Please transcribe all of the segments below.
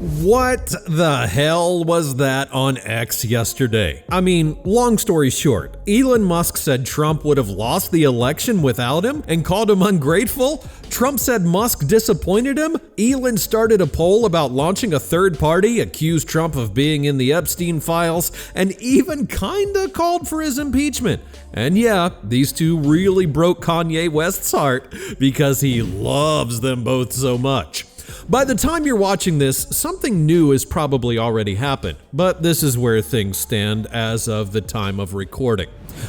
What the hell was that on X yesterday? I mean, long story short, Elon Musk said Trump would have lost the election without him and called him ungrateful. Trump said Musk disappointed him. Elon started a poll about launching a third party, accused Trump of being in the Epstein files, and even kinda called for his impeachment. And yeah, these two really broke Kanye West's heart because he loves them both so much. By the time you're watching this, something new has probably already happened, but this is where things stand as of the time of recording.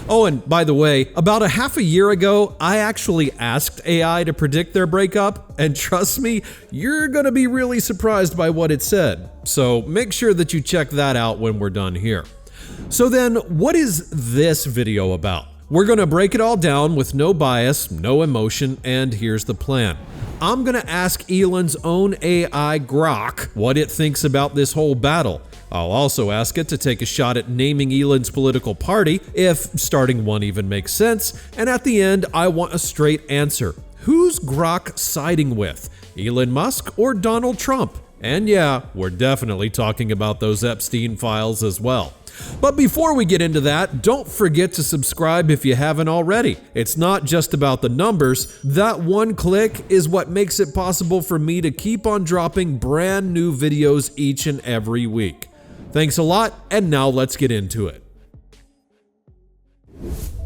Oh, and by the way, about a half a year ago, I actually asked AI to predict their breakup, and trust me, you're gonna be really surprised by what it said. So make sure that you check that out when we're done here. So then, what is this video about? We're gonna break it all down with no bias, no emotion, and here's the plan. I'm gonna ask Elon's own AI Grok what it thinks about this whole battle. I'll also ask it to take a shot at naming Elon's political party, if starting one even makes sense, and at the end, I want a straight answer. Who's Grok siding with? Elon Musk or Donald Trump? And yeah, we're definitely talking about those Epstein files as well. But before we get into that, don't forget to subscribe if you haven't already. It's not just about the numbers. That one click is what makes it possible for me to keep on dropping brand new videos each and every week. Thanks a lot, and now let's get into it.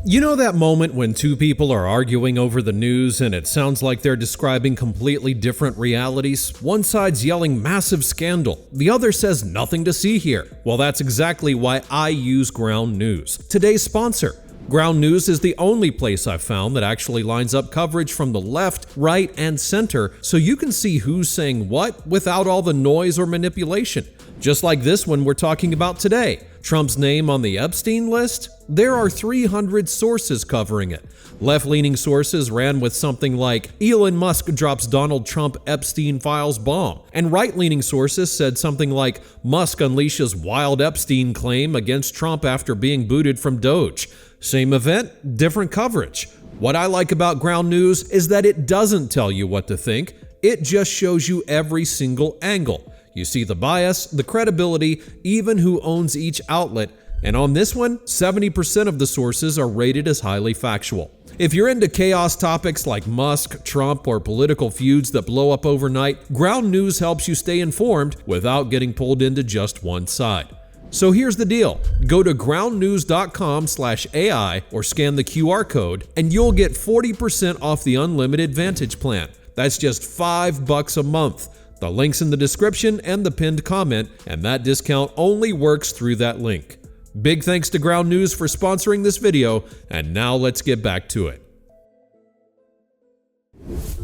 You know that moment when two people are arguing over the news and it sounds like they're describing completely different realities? One side's yelling massive scandal, the other says nothing to see here. Well, that's exactly why I use Ground News. Today's sponsor. Ground News is the only place I've found that actually lines up coverage from the left, right, and center so you can see who's saying what without all the noise or manipulation. Just like this one we're talking about today. Trump's name on the Epstein list? There are 300 sources covering it. Left-leaning sources ran with something like, Elon Musk drops Donald Trump Epstein files bomb. And right-leaning sources said something like, Musk unleashes wild Epstein claim against Trump after being booted from Doge. Same event, different coverage. What I like about Ground News is that it doesn't tell you what to think, it just shows you every single angle. You see the bias, the credibility, even who owns each outlet, and on this one, 70% of the sources are rated as highly factual. If you're into chaos topics like Musk, Trump, or political feuds that blow up overnight, Ground News helps you stay informed without getting pulled into just one side. So here's the deal. Go to groundnews.com/AI or scan the QR code, and you'll get 40% off the unlimited Vantage plan. That's just $5 a month. The link's in the description and the pinned comment, and that discount only works through that link. Big thanks to Ground News for sponsoring this video, and now let's get back to it.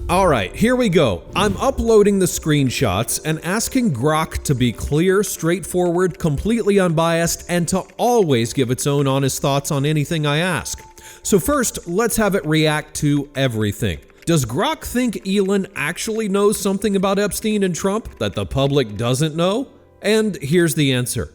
Alright, here we go. I'm uploading the screenshots and asking Grok to be clear, straightforward, completely unbiased, and to always give its own honest thoughts on anything I ask. So first, let's have it react to everything. Does Grok think Elon actually knows something about Epstein and Trump that the public doesn't know? And here's the answer.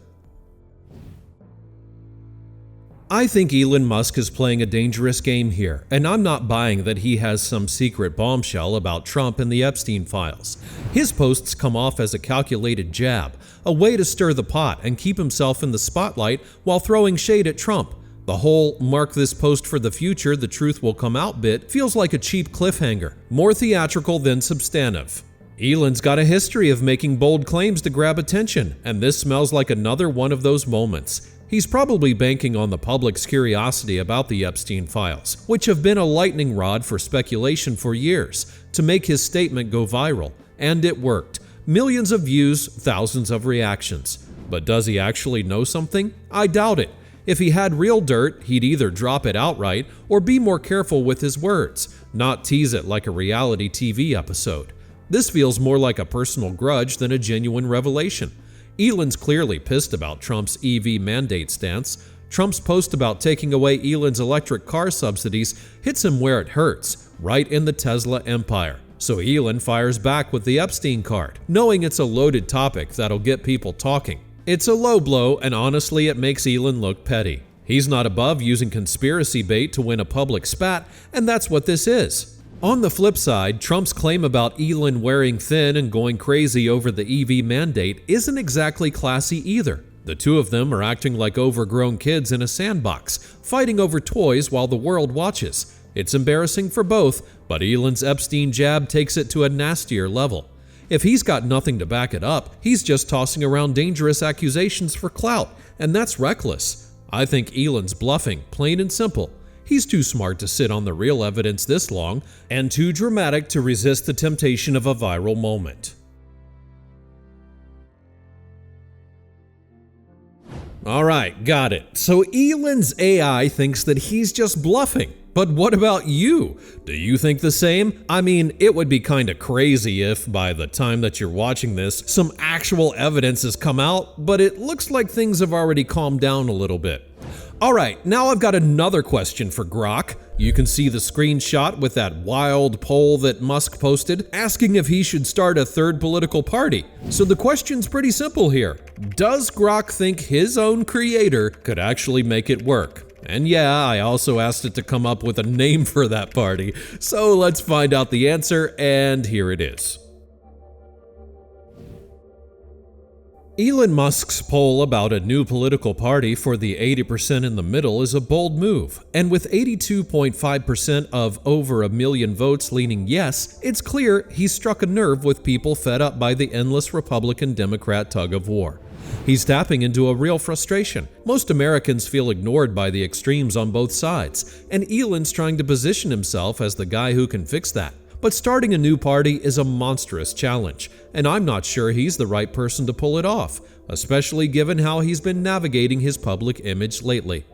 I think Elon Musk is playing a dangerous game here, and I'm not buying that he has some secret bombshell about Trump and the Epstein files. His posts come off as a calculated jab, a way to stir the pot and keep himself in the spotlight while throwing shade at Trump. The whole "mark this post for the future, the truth will come out" bit feels like a cheap cliffhanger, more theatrical than substantive. Elon's got a history of making bold claims to grab attention, and this smells like another one of those moments. He's probably banking on the public's curiosity about the Epstein files, which have been a lightning rod for speculation for years, to make his statement go viral. And it worked. Millions of views, thousands of reactions. But does he actually know something? I doubt it. If he had real dirt, he'd either drop it outright or be more careful with his words, not tease it like a reality TV episode. This feels more like a personal grudge than a genuine revelation. Elon's clearly pissed about Trump's EV mandate stance. Trump's post about taking away Elon's electric car subsidies hits him where it hurts, right in the Tesla empire. So Elon fires back with the Epstein card, knowing it's a loaded topic that'll get people talking. It's a low blow, and honestly, it makes Elon look petty. He's not above using conspiracy bait to win a public spat, and that's what this is. On the flip side, Trump's claim about Elon wearing thin and going crazy over the EV mandate isn't exactly classy either. The two of them are acting like overgrown kids in a sandbox, fighting over toys while the world watches. It's embarrassing for both, but Elon's Epstein jab takes it to a nastier level. If he's got nothing to back it up, he's just tossing around dangerous accusations for clout, and that's reckless. I think Elon's bluffing, plain and simple. He's too smart to sit on the real evidence this long, and too dramatic to resist the temptation of a viral moment. Alright, got it. So Elon's AI thinks that he's just bluffing. But what about you? Do you think the same? I mean, it would be kinda crazy if, by the time that you're watching this, some actual evidence has come out, but it looks like things have already calmed down a little bit. Alright, now I've got another question for Grok. You can see the screenshot with that wild poll that Musk posted, asking if he should start a third political party. So the question's pretty simple here. Does Grok think his own creator could actually make it work? And yeah, I also asked it to come up with a name for that party. So let's find out the answer, and here it is. Elon Musk's poll about a new political party for the 80% in the middle is a bold move, and with 82.5% of over a million votes leaning yes, it's clear he struck a nerve with people fed up by the endless Republican-Democrat tug-of-war. He's tapping into a real frustration. Most Americans feel ignored by the extremes on both sides, and Elon's trying to position himself as the guy who can fix that. But starting a new party is a monstrous challenge, and I'm not sure he's the right person to pull it off, especially given how he's been navigating his public image lately.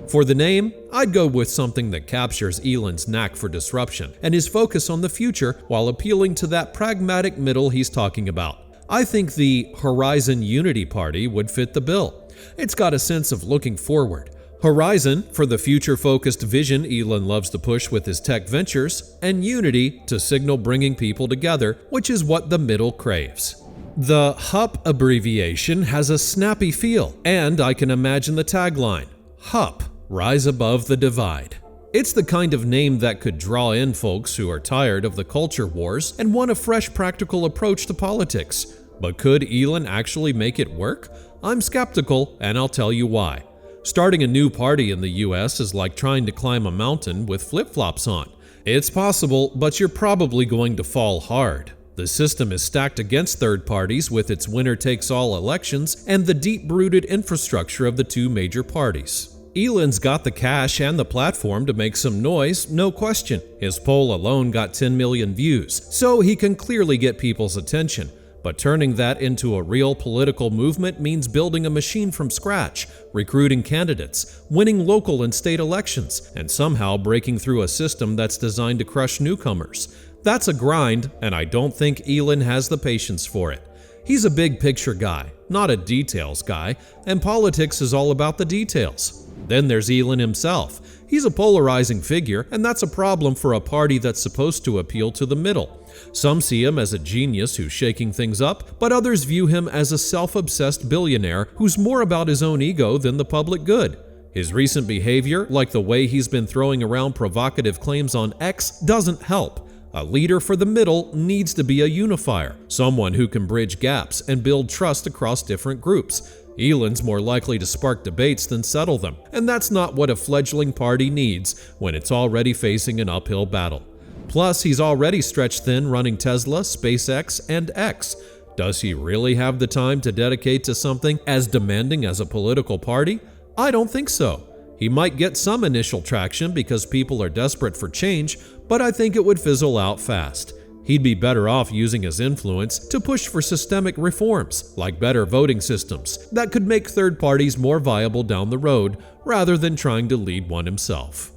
For the name, I'd go with something that captures Elon's knack for disruption and his focus on the future while appealing to that pragmatic middle he's talking about. I think the Horizon Unity Party would fit the bill. It's got a sense of looking forward. Horizon for the future-focused vision Elon loves to push with his tech ventures, and Unity to signal bringing people together, which is what the middle craves. The HUP abbreviation has a snappy feel, and I can imagine the tagline, HUP, Rise Above the Divide. It's the kind of name that could draw in folks who are tired of the culture wars and want a fresh practical approach to politics. But could Elon actually make it work? I'm skeptical, and I'll tell you why. Starting a new party in the US is like trying to climb a mountain with flip-flops on. It's possible, but you're probably going to fall hard. The system is stacked against third parties with its winner-takes-all elections and the deep-rooted infrastructure of the two major parties. Elon's got the cash and the platform to make some noise, no question. His poll alone got 10 million views, so he can clearly get people's attention. But turning that into a real political movement means building a machine from scratch, recruiting candidates, winning local and state elections, and somehow breaking through a system that's designed to crush newcomers. That's a grind, and I don't think Elon has the patience for it. He's a big picture guy, not a details guy, and politics is all about the details. Then there's Elon himself. He's a polarizing figure, and that's a problem for a party that's supposed to appeal to the middle. Some see him as a genius who's shaking things up, but others view him as a self-obsessed billionaire who's more about his own ego than the public good. His recent behavior, like the way he's been throwing around provocative claims on X, doesn't help. A leader for the middle needs to be a unifier, someone who can bridge gaps and build trust across different groups. Elon's more likely to spark debates than settle them, and that's not what a fledgling party needs when it's already facing an uphill battle. Plus, he's already stretched thin running Tesla, SpaceX, and X. Does he really have the time to dedicate to something as demanding as a political party? I don't think so. He might get some initial traction because people are desperate for change, but I think it would fizzle out fast. He'd be better off using his influence to push for systemic reforms, like better voting systems, that could make third parties more viable down the road, rather than trying to lead one himself.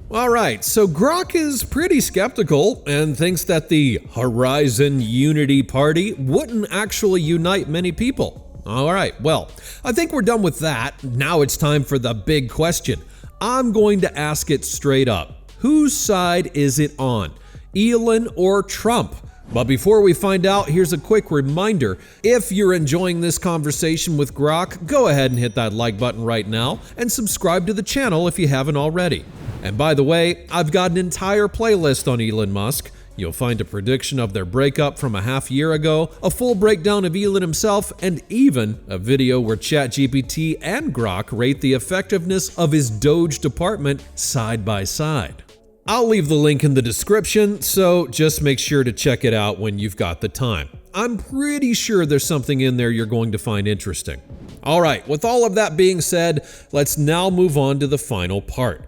Alright, so Grok is pretty skeptical and thinks that the Horizon Unity Party wouldn't actually unite many people. Alright, well, I think we're done with that. Now it's time for the big question. I'm going to ask it straight up. Whose side is it on? Elon or Trump? But before we find out, here's a quick reminder. If you're enjoying this conversation with Grok, go ahead and hit that like button right now and subscribe to the channel if you haven't already. And by the way, I've got an entire playlist on Elon Musk. You'll find a prediction of their breakup from a half year ago, a full breakdown of Elon himself, and even a video where ChatGPT and Grok rate the effectiveness of his Doge department side by side. I'll leave the link in the description, so just make sure to check it out when you've got the time. I'm pretty sure there's something in there you're going to find interesting. All right, with all of that being said, let's now move on to the final part.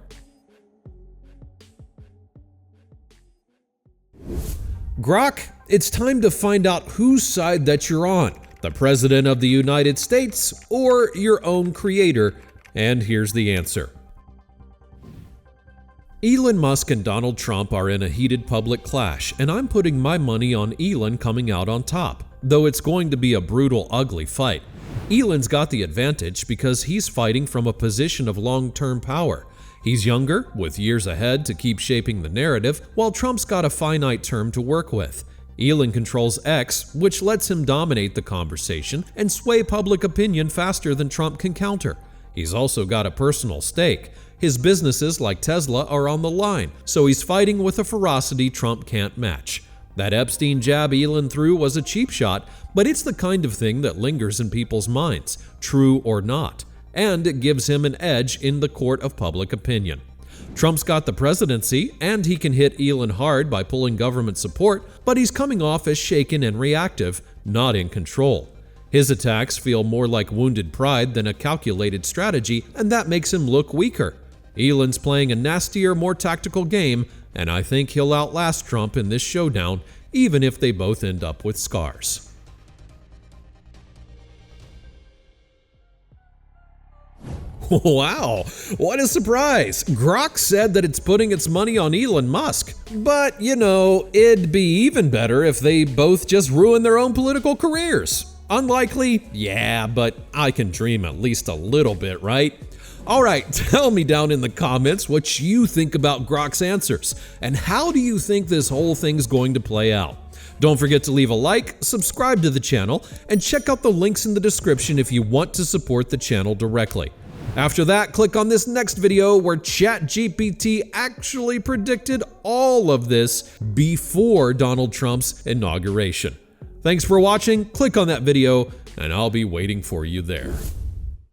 Grok, it's time to find out whose side that you're on, the President of the United States or your own creator, and here's the answer. Elon Musk and Donald Trump are in a heated public clash, and I'm putting my money on Elon coming out on top, though it's going to be a brutal, ugly fight. Elon's got the advantage because he's fighting from a position of long-term power. He's younger, with years ahead to keep shaping the narrative, while Trump's got a finite term to work with. Elon controls X, which lets him dominate the conversation and sway public opinion faster than Trump can counter. He's also got a personal stake. His businesses, like Tesla, are on the line, so he's fighting with a ferocity Trump can't match. That Epstein jab Elon threw was a cheap shot, but it's the kind of thing that lingers in people's minds, true or not, and it gives him an edge in the court of public opinion. Trump's got the presidency, and he can hit Elon hard by pulling government support, but he's coming off as shaken and reactive, not in control. His attacks feel more like wounded pride than a calculated strategy, and that makes him look weaker. Elon's playing a nastier, more tactical game, and I think he'll outlast Trump in this showdown, even if they both end up with scars. Wow, what a surprise! Grok said that it's putting its money on Elon Musk. But, you know, it'd be even better if they both just ruin their own political careers. Unlikely? Yeah, but I can dream at least a little bit, right? Alright, tell me down in the comments what you think about Grok's answers, and how do you think this whole thing's going to play out? Don't forget to leave a like, subscribe to the channel, and check out the links in the description if you want to support the channel directly. After that, click on this next video where ChatGPT actually predicted all of this before Donald Trump's inauguration. Thanks for watching, click on that video, and I'll be waiting for you there.